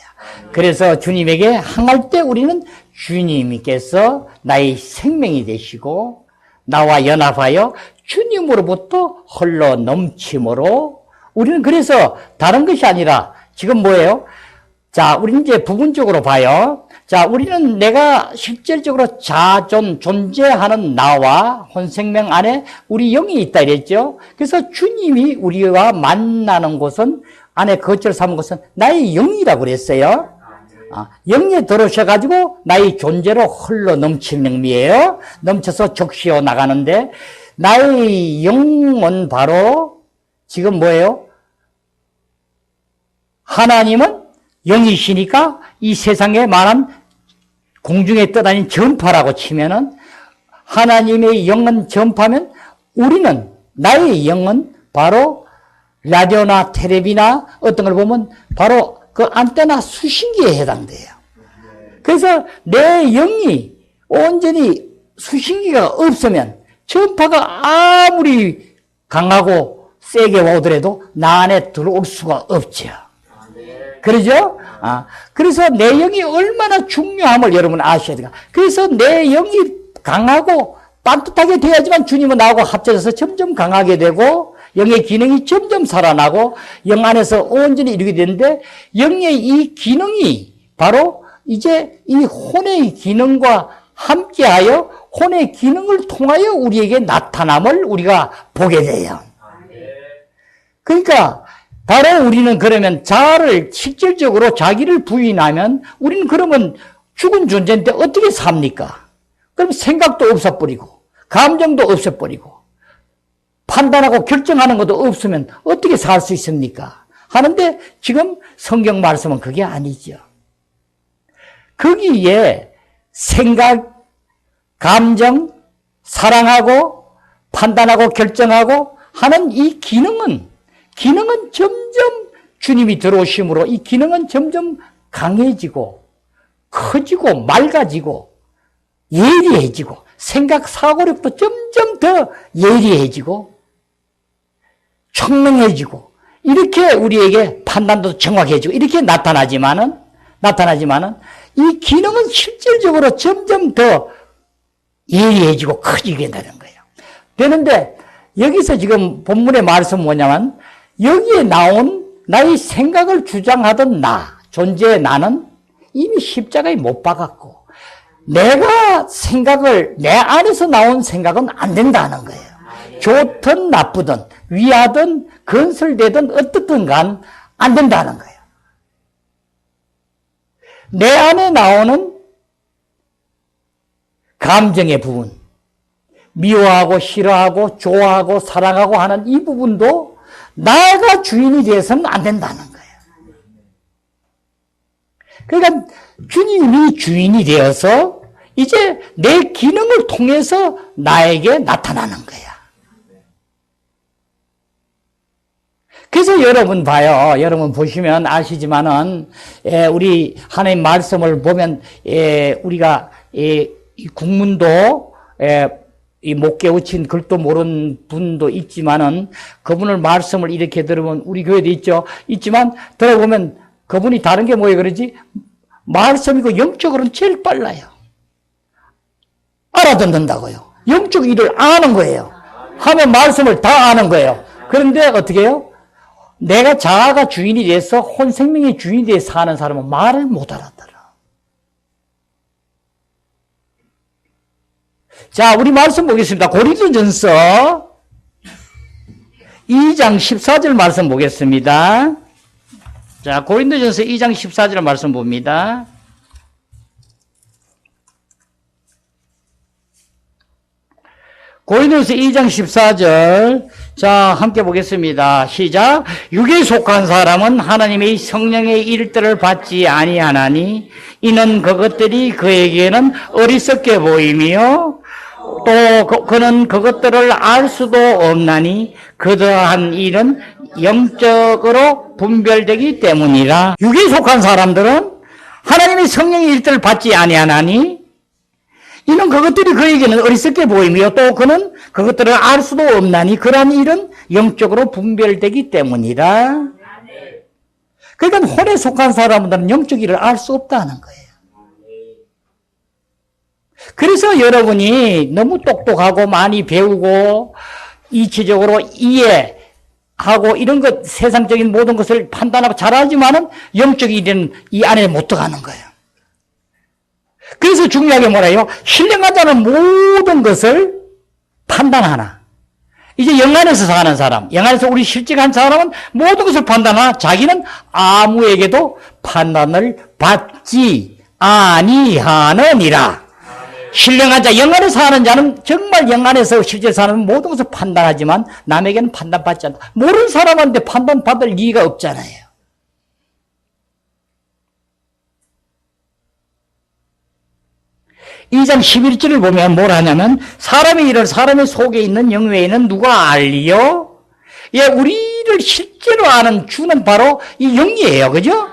그래서 주님에게 향할 때 우리는 주님께서 나의 생명이 되시고 나와 연합하여 주님으로부터 흘러 넘침으로 우리는 그래서 다른 것이 아니라 지금 뭐예요? 자, 우리는 이제 부분적으로 봐요. 자, 우리는 내가 실질적으로 존재하는 나와 혼생명 안에 우리 영이 있다 이랬죠. 그래서 주님이 우리와 만나는 곳은 안에 거처를 삼은 곳은 나의 영이라고 그랬어요. 영에 들어오셔가지고 나의 존재로 흘러 넘치는 의미예요. 넘쳐서 적시어 나가는데 나의 영은 바로 지금 뭐예요? 하나님은 영이시니까 이 세상에 말한 공중에 떠다니는 전파라고 치면은 하나님의 영은 전파면 우리는 나의 영은 바로 라디오나 텔레비나 어떤 걸 보면 바로 그 안테나 수신기에 해당돼요. 그래서 내 영이 온전히 수신기가 없으면 전파가 아무리 강하고 세게 오더라도 나 안에 들어올 수가 없죠. 그러죠? 그래서 내 영이 얼마나 중요함을 여러분 아셔야 돼요. 그래서 내 영이 강하고 반듯하게 돼야지만 주님은 나하고 합쳐져서 점점 강하게 되고 영의 기능이 점점 살아나고 영 안에서 온전히 이루게 되는데 영의 이 기능이 바로 이제 이 혼의 기능과 함께하여 혼의 기능을 통하여 우리에게 나타남을 우리가 보게 돼요. 그러니까 바로 우리는 그러면 자아를 실질적으로 자기를 부인하면 우리는 그러면 죽은 존재인데 어떻게 삽니까? 그럼 생각도 없어버리고 감정도 없어버리고 판단하고 결정하는 것도 없으면 어떻게 살 수 있습니까? 하는데 지금 성경 말씀은 그게 아니죠. 거기에 생각, 감정, 사랑하고 판단하고 결정하고 하는 이 기능은 점점 주님이 들어오심으로 이 기능은 점점 강해지고 커지고 맑아지고 예리해지고 생각, 사고력도 점점 더 예리해지고 총명해지고 이렇게 우리에게 판단도 정확해지고 이렇게 나타나지만은 이 기능은 실질적으로 점점 더 예리해지고 커지게 되는 거예요. 되는데 여기서 지금 본문의 말씀은 뭐냐면 여기에 나온 나의 생각을 주장하던 나, 존재의 나는 이미 십자가에 못 박았고 내가 생각을 내 안에서 나온 생각은 안 된다는 거예요. 좋든 나쁘든 위하든 건설되든 어떻든 간 안 된다는 거예요. 내 안에 나오는 감정의 부분, 미워하고 싫어하고 좋아하고 사랑하고 하는 이 부분도 나가 주인이 되어서는 안 된다는 거예요. 그러니까 주님이 주인이 되어서 이제 내 기능을 통해서 나에게 나타나는 거야. 그래서 여러분 봐요. 여러분 보시면 아시지만은 우리 하나님 말씀을 보면 우리가 이 국문도 못 깨우친 글도 모르는 분도 있지만은 그분을 말씀을 이렇게 들으면 우리 교회도 있지만 들어보면 그분이 다른 게 뭐예요 그러지? 말씀이고 영적으로는 제일 빨라요. 알아듣는다고요. 영적 일을 아는 거예요. 하면 말씀을 다 아는 거예요. 그런데 어떻게 해요? 내가 자아가 주인이 돼서 혼 생명의 주인이 돼서 사는 사람은 말을 못 알아들어. 자, 우리 말씀 보겠습니다. 고린도전서 2장 14절 말씀 보겠습니다. 자, 고린도전서 2장 14절 말씀 봅니다. 고린도전서 2장 14절 자 함께 보겠습니다. 시작. 육에 속한 사람은 하나님의 성령의 일들을 받지 아니하나니 이는 그것들이 그에게는 어리석게 보이며 또 그는 그것들을 알 수도 없나니 그러한 일은 영적으로 분별되기 때문이라. 육에 속한 사람들은 하나님의 성령의 일들을 받지 아니하나니 이는 그것들이 그에게는 어리석게 보이며 또 그는 그것들을 알 수도 없나니 그러한 일은 영적으로 분별되기 때문이라. 그러니까 혼에 속한 사람들은 영적 일을 알 수 없다는 거예요. 그래서 여러분이 너무 똑똑하고 많이 배우고 이치적으로 이해하고 이런 것 세상적인 모든 것을 판단하고 잘하지만은 영적 일은 이 안에 못 들어가는 거예요. 그래서 중요하게 뭐래요? 신령한 자는 모든 것을 판단하나. 이제 영 안에서 사는 사람, 영 안에서 우리 실직한 사람은 모든 것을 판단하나 자기는 아무에게도 판단을 받지 아니하느니라. 신령한 자, 영 안에서 사는 자는 정말 영 안에서 실제 사는 모든 것을 판단하지만 남에게는 판단받지 않는다. 모르는 사람한테 판단받을 이유가 없잖아요. 2장 11절을 보면 뭐라 하냐면 사람의 일을 사람의 속에 있는 영 외에는 누가 알리요? 예, 우리는 우리를 실제로 아는 주는 바로 이 영이에요. 그죠?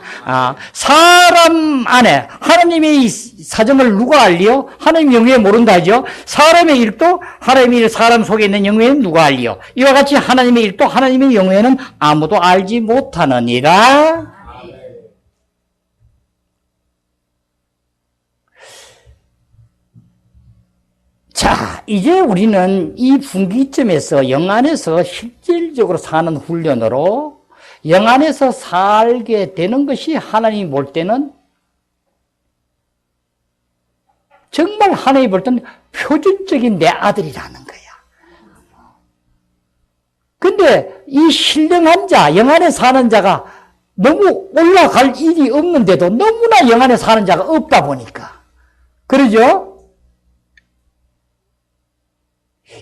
사람 안에 하나님의 사정을 누가 알리요? 하나님 영에 모른다 하죠. 사람의 일도 하나님의 사람 속에 있는 영에는 누가 알리요? 이와 같이 하나님의 일도 하나님의 영에는 아무도 알지 못하느니라. 자, 이제 우리는 이 분기점에서 영 안에서 실질적으로 사는 훈련으로 영 안에서 살게 되는 것이 하나님이 볼 때는 정말 하나님이 볼 때는 표준적인 내 아들이라는 거야. 근데 이 신령한 자, 영 안에 사는 자가 너무 올라갈 일이 없는데도 너무나 영 안에 사는 자가 없다 보니까. 그러죠?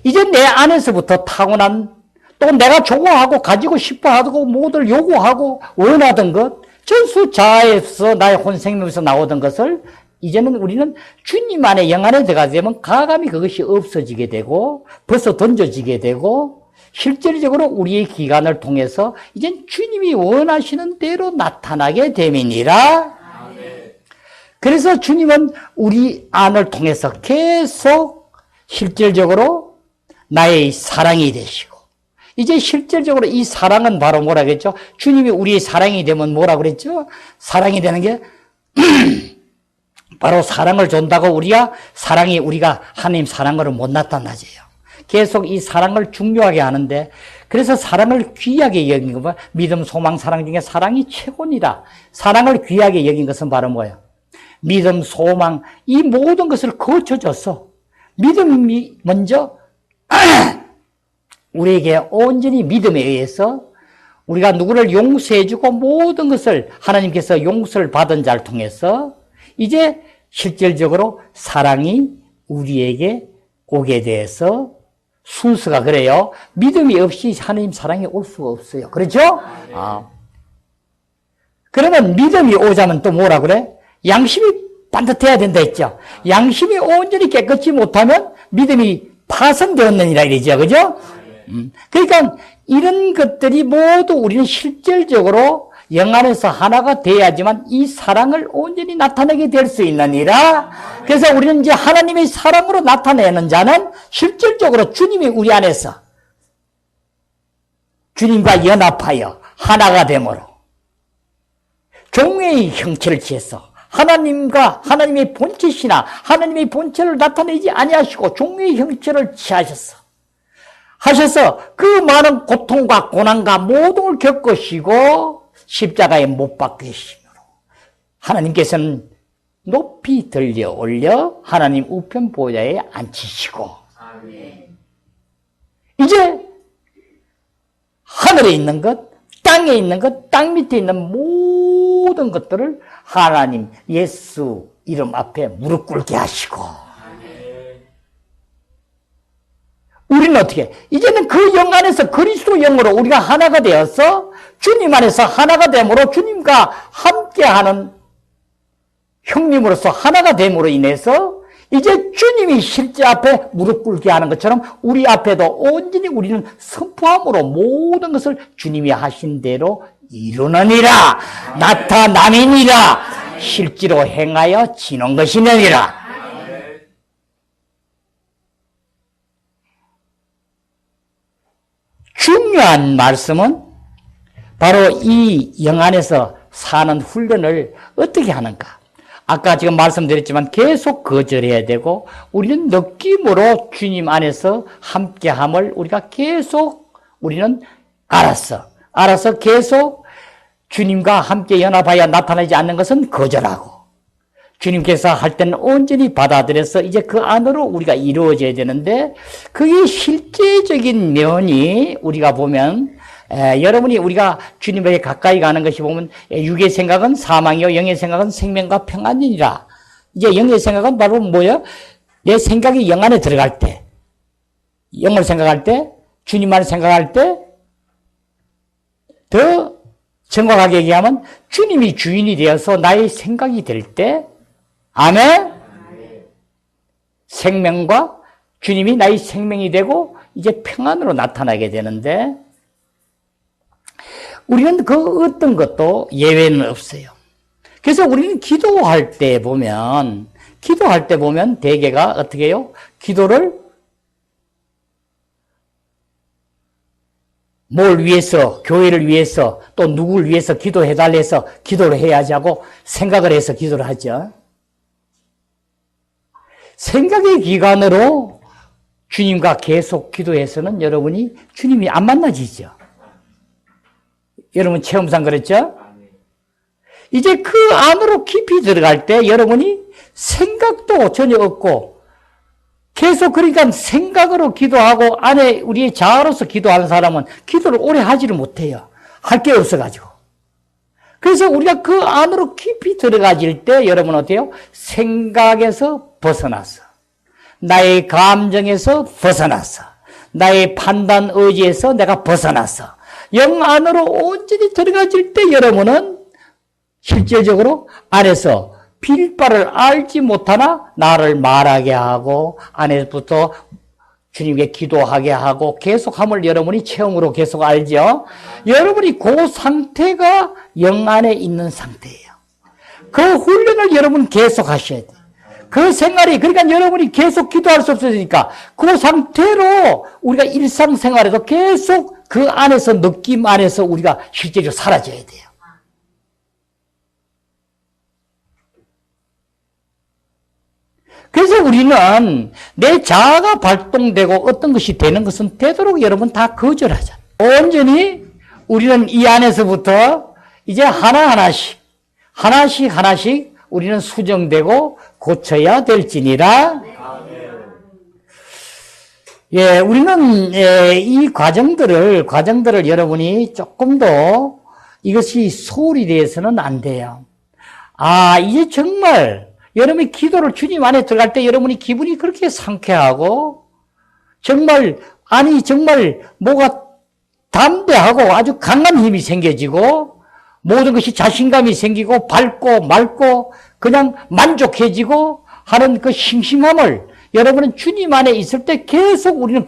이제 내 안에서부터 타고난 또 내가 좋아하고 가지고 싶어 하고 모두를 요구하고 원하던 것 전수 자아에서 나의 혼생명에서 나오던 것을 이제는 우리는 주님 안에 영 안에 들어가게 되면 가감히 그것이 없어지게 되고 벌써 던져지게 되고 실질적으로 우리의 기간을 통해서 이젠 주님이 원하시는 대로 나타나게 됨이니라. 그래서 주님은 우리 안을 통해서 계속 실질적으로 나의 사랑이 되시고 이제 실질적으로 이 사랑은 바로 뭐라 그랬죠? 주님이 우리의 사랑이 되면 뭐라 그랬죠? 사랑이 되는 게 바로 사랑을 준다고 우리가 하나님 사랑을 못 나타나져요. 계속 이 사랑을 중요하게 하는데 그래서 사랑을 귀하게 여긴 것은 믿음, 소망, 사랑 중에 사랑이 최고니라. 사랑을 귀하게 여긴 것은 바로 뭐예요? 믿음, 소망 이 모든 것을 거쳐줘서 믿음이 먼저 우리에게 온전히 믿음에 의해서 우리가 누구를 용서해주고 모든 것을 하나님께서 용서를 받은 자를 통해서 이제 실질적으로 사랑이 우리에게 오게 돼서 순서가 그래요. 믿음이 없이 하나님 사랑이 올 수가 없어요. 그렇죠? 그러면 믿음이 오자면 또 뭐라 그래? 양심이 반듯해야 된다 했죠. 양심이 온전히 깨끗이 못하면 믿음이 파손되었느니라 이러죠. 그죠? 그러니까 이런 것들이 모두 우리는 실질적으로 영 안에서 하나가 돼야지만 이 사랑을 온전히 나타내게 될 수 있느니라. 그래서 우리는 이제 하나님의 사랑으로 나타내는 자는 실질적으로 주님이 우리 안에서 주님과 연합하여 하나가 되므로 종의 형체를 취해서 하나님과 하나님의 본체시나 하나님의 본체를 나타내지 아니하시고 종의 형체를 취하셔서 그 많은 고통과 고난과 모든 걸 겪으시고 십자가에 못 박히심으로 하나님께서는 높이 들려 올려 하나님 우편 보좌에 앉히시고 이제 하늘에 있는 것, 땅에 있는 것, 땅 밑에 있는 모든 것들을 하나님 예수 이름 앞에 무릎 꿇게 하시고 우리는 어떻게? 이제는 그 영 안에서 그리스도 영으로 우리가 하나가 되어서 주님 안에서 하나가 됨으로 주님과 함께하는 형님으로서 하나가 됨으로 인해서 이제 주님이 실제 앞에 무릎 꿇게 하는 것처럼 우리 앞에도 온전히 우리는 선포함으로 모든 것을 주님이 하신 대로 이루느니라. 나타남이니라. 실제로 행하여 지는 것이느니라. 중요한 말씀은 바로 이 영 안에서 사는 훈련을 어떻게 하는가. 아까 지금 말씀드렸지만 계속 거절해야 되고 우리는 느낌으로 주님 안에서 함께함을 우리가 계속 우리는 알아서 계속 주님과 함께 연합하여 나타나지 않는 것은 거절하고 주님께서 할 때는 온전히 받아들여서 이제 그 안으로 우리가 이루어져야 되는데 그게 실제적인 면이 우리가 보면 여러분이 우리가 주님에게 가까이 가는 것이 보면 육의 생각은 사망이요 영의 생각은 생명과 평안이니라. 이제 영의 생각은 바로 뭐예요? 내 생각이 영 안에 들어갈 때 영을 생각할 때 주님만을 생각할 때 더 정확하게 얘기하면 주님이 주인이 되어서 나의 생각이 될 때 아멘? 생명과 주님이 나의 생명이 되고 이제 평안으로 나타나게 되는데 우리는 그 어떤 것도 예외는 없어요. 그래서 우리는 기도할 때 보면 대개가 어떻게 해요? 기도를 뭘 위해서, 교회를 위해서, 또 누구를 위해서 기도해달라 해서 기도를 해야지 하고 생각을 해서 기도를 하죠. 생각의 기관으로 주님과 계속 기도해서는 여러분이 주님이 안 만나지죠. 여러분 체험상 그랬죠? 이제 그 안으로 깊이 들어갈 때 여러분이 생각도 전혀 없고 계속 그러니까 생각으로 기도하고 안에 우리의 자아로서 기도하는 사람은 기도를 오래 하지를 못해요. 할 게 없어가지고. 그래서 우리가 그 안으로 깊이 들어가질 때 여러분 어때요? 생각에서 벗어났어. 나의 감정에서 벗어났어. 나의 판단 의지에서 내가 벗어났어. 영 안으로 온전히 들어가질 때 여러분은 실질적으로 안에서 빌바를 알지 못하나 나를 말하게 하고 안에부터 주님께 기도하게 하고 계속함을 여러분이 체험으로 계속 알죠. 여러분이 그 상태가 영 안에 있는 상태예요. 그 훈련을 여러분 계속 하셔야 돼요. 그 생활이 그러니까 여러분이 계속 기도할 수 없으니까 그 상태로 우리가 일상생활에도 계속 그 안에서 느낌 안에서 우리가 실제로 사라져야 돼요. 그래서 우리는 내 자아가 발동되고 어떤 것이 되는 것은 되도록 여러분 다 거절하잖아요. 온전히 우리는 이 안에서부터 이제 하나하나씩 우리는 수정되고 고쳐야 될지니라. 예, 우리는 이 과정들을 여러분이 조금 더 이것이 소홀히 대해서는 안 돼요. 이제 정말 여러분이 기도를 주님 안에 들어갈 때 여러분이 기분이 그렇게 상쾌하고 정말 뭐가 담대하고 아주 강한 힘이 생겨지고 모든 것이 자신감이 생기고 밝고 맑고 그냥 만족해지고 하는 그 싱싱함을 여러분은 주님 안에 있을 때 계속 우리는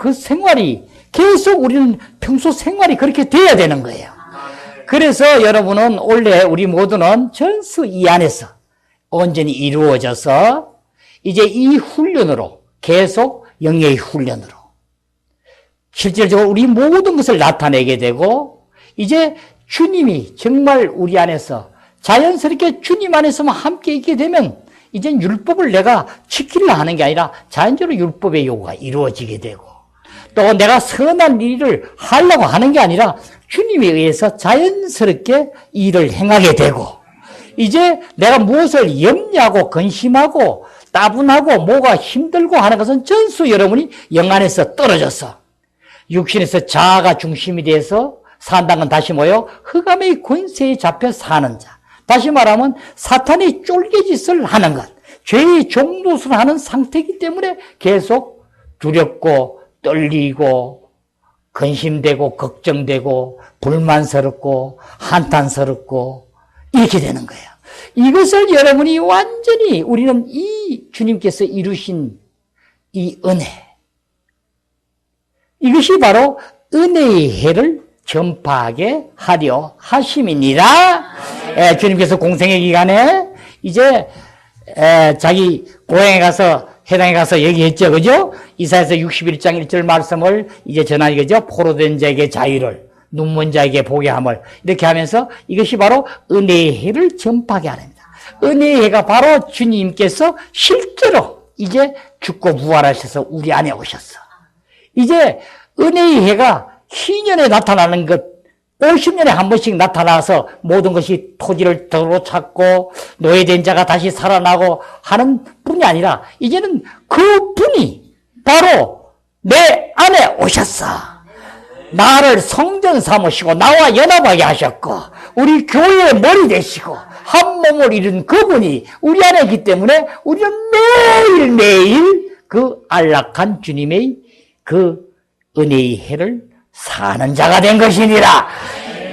우리는 평소 생활이 그렇게 돼야 되는 거예요. 그래서 여러분은 원래 우리 모두는 전수 이 안에서 온전히 이루어져서 이제 이 훈련으로 계속 영의 훈련으로 실질적으로 우리 모든 것을 나타내게 되고 이제 주님이 정말 우리 안에서 자연스럽게 주님 안에서만 함께 있게 되면 이젠 율법을 내가 지키려 하는 게 아니라 자연적으로 율법의 요구가 이루어지게 되고 또 내가 선한 일을 하려고 하는 게 아니라 주님에 의해서 자연스럽게 일을 행하게 되고 이제 내가 무엇을 염려하고 근심하고 따분하고 뭐가 힘들고 하는 것은 전수 여러분이 영 안에서 떨어져서 육신에서 자아가 중심이 돼서 산다는 건 다시 뭐예요? 흑암의 권세에 잡혀 사는 자. 다시 말하면 사탄의 쫄개짓을 하는 것, 죄의 종노릇을 하는 상태이기 때문에 계속 두렵고 떨리고 근심되고 걱정되고 불만스럽고 한탄스럽고 이렇게 되는 거예요. 이것을 여러분이 완전히 우리는 이 주님께서 이루신 이 은혜, 이것이 바로 은혜의 해를 전파하게 하려 하심이니라. 주님께서 공생의 기간에 이제 자기 고향에 가서 해당에 가서 얘기했죠. 그죠? 이사야서 61장 1절 말씀을 이제 전하는 거죠. 포로된 자에게 자유를, 눈먼 자에게 보게 함을 이렇게 하면서 이것이 바로 은혜의 해를 전파하게 하랍니다. 은혜의 해가 바로 주님께서 실제로 이제 죽고 부활하셔서 우리 안에 오셨어. 이제 은혜의 해가 희년에 나타나는 것, 50년에 한 번씩 나타나서 모든 것이 토지를 도로찾고 노예된 자가 다시 살아나고 하는 뿐이 아니라 이제는 그 분이 바로 내 안에 오셨어. 나를 성전 삼으시고 나와 연합하게 하셨고 우리 교회의 머리 되시고 한 몸을 이룬 그분이 우리 안에 있기 때문에 우리는 매일매일 그 안락한 주님의 그 은혜의 해를 사는 자가 된 것이니라.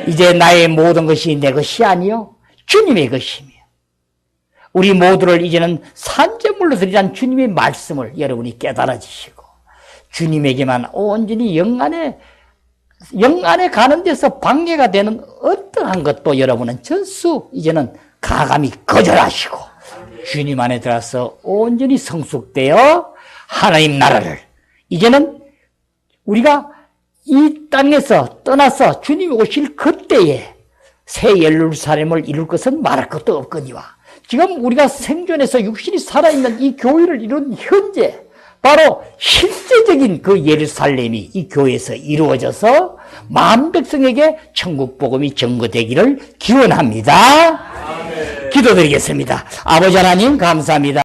이제 나의 모든 것이 내 것이 아니요 주님의 것이며 우리 모두를 이제는 산재물로 드리란 주님의 말씀을 여러분이 깨달아지시고 주님에게만 온전히 영안에 영 안에 가는 데서 방해가 되는 어떠한 것도 여러분은 전수 이제는 가감히 거절하시고 주님 안에 들어서 온전히 성숙되어 하나님 나라를 이제는 우리가 이 땅에서 떠나서 주님이 오실 그때에 새 예루살렘을 이룰 것은 말할 것도 없거니와 지금 우리가 생존해서 육신이 살아있는 이 교회를 이룬 현재 바로 실제적인 그 예루살렘이 이 교회에서 이루어져서 만 백성에게 천국 복음이 전거되기를 기원합니다. 기도드리겠습니다. 아버지 하나님 감사합니다.